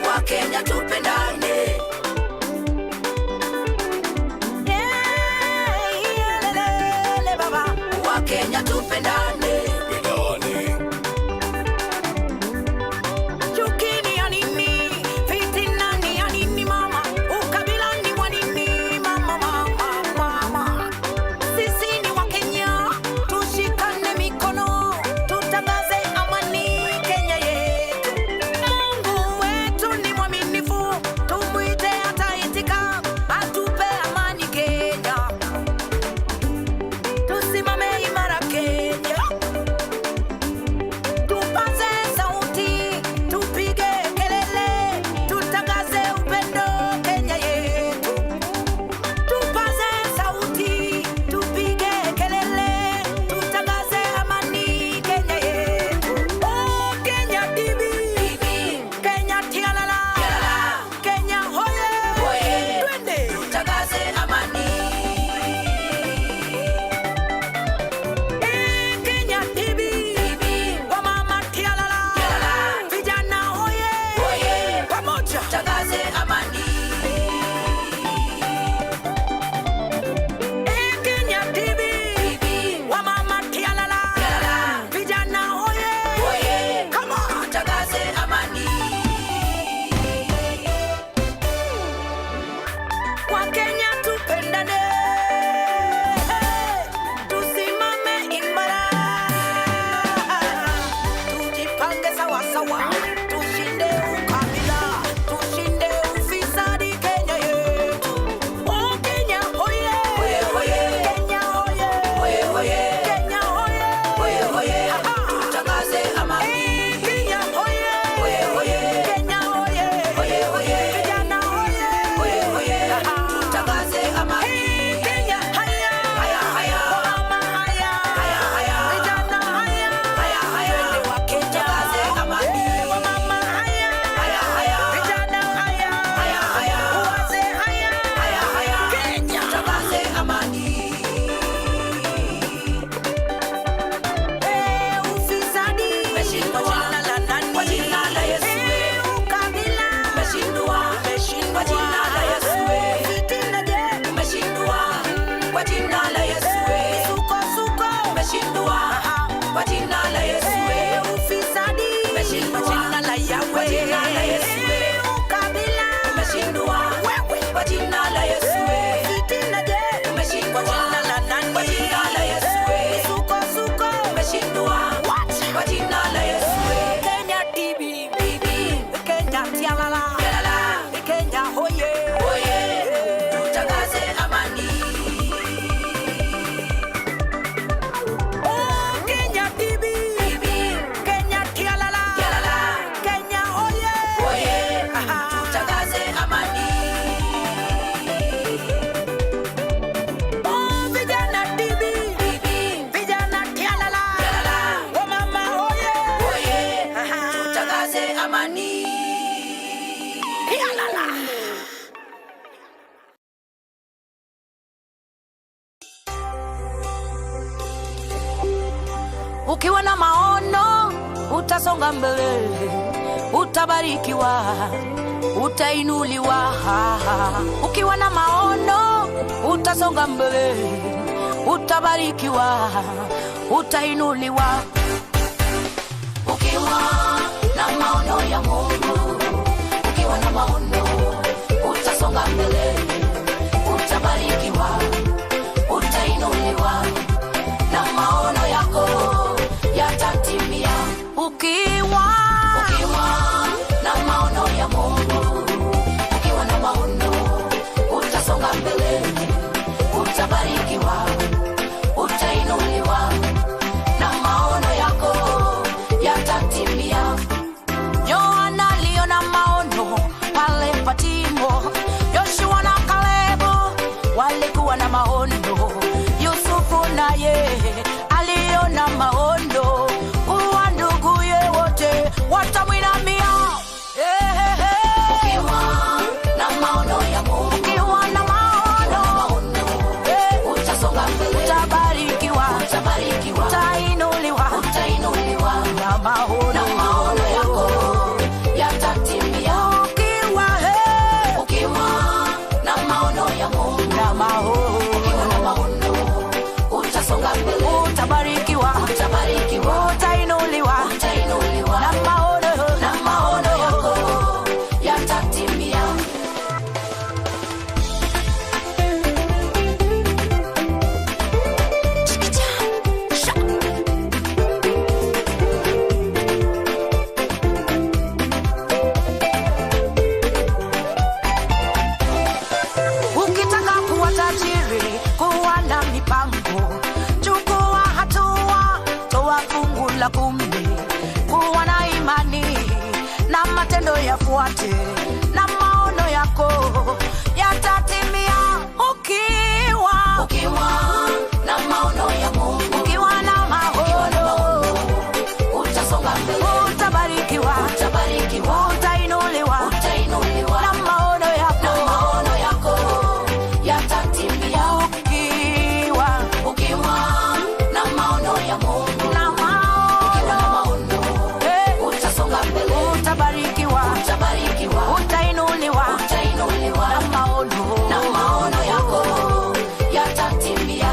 Wakenya tupendane. Wakenya tupendane. Chukini ya nini? Fitina ni ya nini mama? Ukabila ni wa nini mama? Sisi ni Wakenya, tushikane mikono, tutangaze amani Kenya yetu. Mungu wetu ni mwaminifu, tumuite ataitika, atupe amani Kenya. Tusimame imara Kenya, tupaze sauti, tupige kelele, tutangaze upendo Kenya yetu. Tupaze sauti, tupige kelele, tutangaze amani Kenya yetu. Oh Kenya TV, Kenya tialala, Kenya hoye, twende tutangaze amani. Kenya TV, wamama tialala, vijana hoye, pamoja tutangaze amani. Kenya TV, wamama tialala, vijana hoye, come on tutangaze amani. Wakenya tupendane, tusimame imara, tujipange sawa sawa, tushinde ukabila, tushinde ufisadi Kenya yetu. Oh Kenya hoye, Kenya hoye, Kenya hoye, tutangaze amani. Kenya hoye, Kenya hoye, vijana hoye, tutangaze amani. Kenya haya, mama haya, vijana haya, twende Wakenya tutangaze amani. Mama haya, vijana haya, wazee haya, Kenya tutangaze amani. Ufisadi umeshindwa kwa jina la Yesu. Ukabila umeshindwa kwa jina la Yesu. Fitina je umeshindwa kwa jina la Yesu. Misukosuko umeshindwa kwa jina la Yesu. Ufisadi umeshindwa kwa jina la Yesu. Ukabila umeshindwa kwa jina la Yesu. Fitina je umeshindwa kwa jina la Yesu. Misukosuko umeshindwa kwa jina la Yesu. Kenya TV, Kenya tialala, Kenya hoye, tutangaze amani. Oh Kenya TV, Kenya tialala, Kenya hoye, tutangaze amani. Oh vijana TV, vijana tialala, wamama hoye, tutangaze amani. Tialala. Ukiwa na maono utasonga mbele, utabarikiwa, utainuliwa. Ukiwa na maono utasonga mbele, utabarikiwa, utainuliwa. Ukiwa na maono ya Mungu, ukiwa na maono utasonga mbele, utabarikiwa, utainuliwa, na maono yako yatatimia. Ukiwa na maono ya Mungu, ukiwa na maono utasonga mbele, utabarikiwa, utainuliwa, na maono yako yatatimia. fungu la 10, kuwa na imani na matendo yafuate, na maono yako yatatimia. Ukiwa na maono ya Mungu, ukiwa na maono, utasonga mbele, utabarikiwa, utainuliwa, na maono yako yatatimia. Ukiwa na maono ya Mungu, na maono, utasonga mbele, utabarikiwa, utainuliwa, na maono yako yatatimia.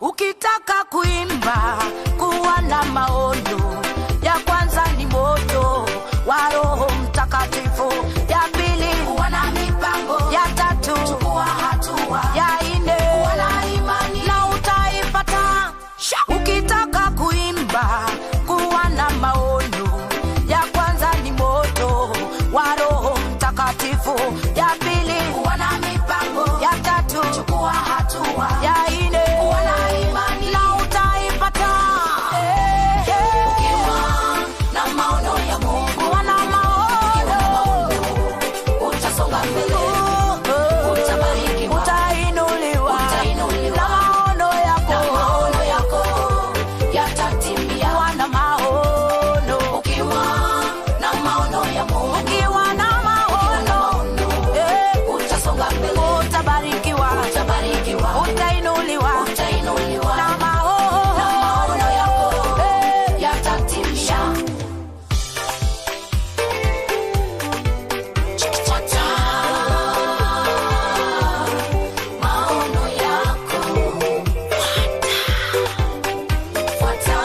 Ukitaka kuimba, kuwa na maono. Ya kwanza ni moto wa Roho Mtakatifu, ya pili kuwa na mipango, ya tatu chukua hatua, ya nne kuwa na imani na utaipata. Ukitaka kuimba, kuwa na maono. Ya kwanza ni moto wa Roho Mtakatifu, ya pili kuwa na mipango, ya tatu chukua hatua, ya nne kuwa na imani na utaipata. Ukiwa na maono ya Mungu, kuwa na maono, utasonga mbele, utabarikiwa, utainuliwa, na maono yako yatatimia. Kuwa na maono, ukiwa na maono ya Mungu, ukiwa na maono, utasonga mbele, utabarikiwa, utainuliwa, na maono yako yatatimia. Maono yako, fuata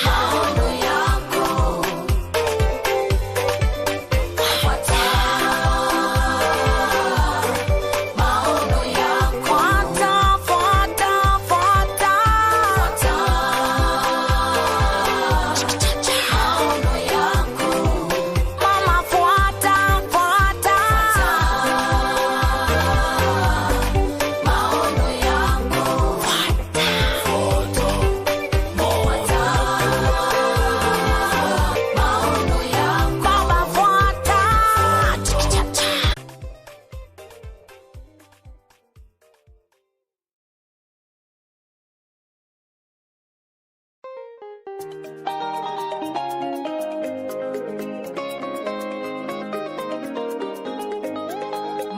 maono yako, fuata maono yako, fuata maono yako, mama, fuata maono yako, maono yako, baba, fuata.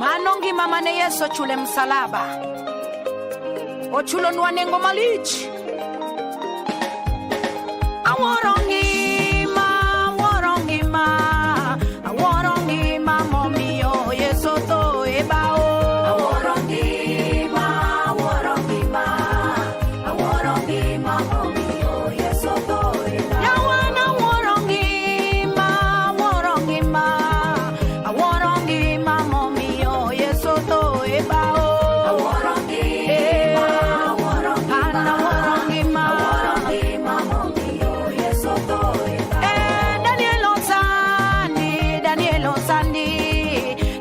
Manongi mamane Yesu chule msalaba, ochulo nwanengo malich. Aworongima momio Yesu to ebao. Aworongima momio Yesu to ebao. Yawana aworongima momio Yesu to ebao.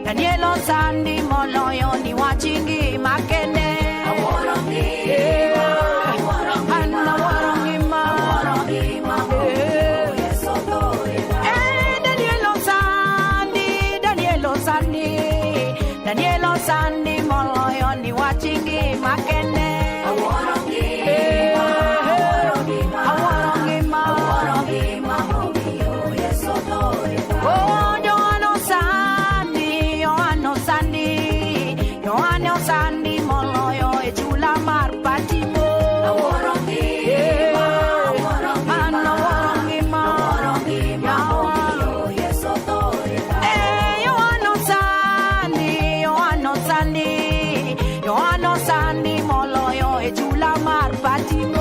Danielo Sandi moloyo ni wachingi makene. Danielo Sandi moloyo ni wachingi makene. Sandi moloyo echula marpatimo. Yohano Sandi moloyo echula marpatimo.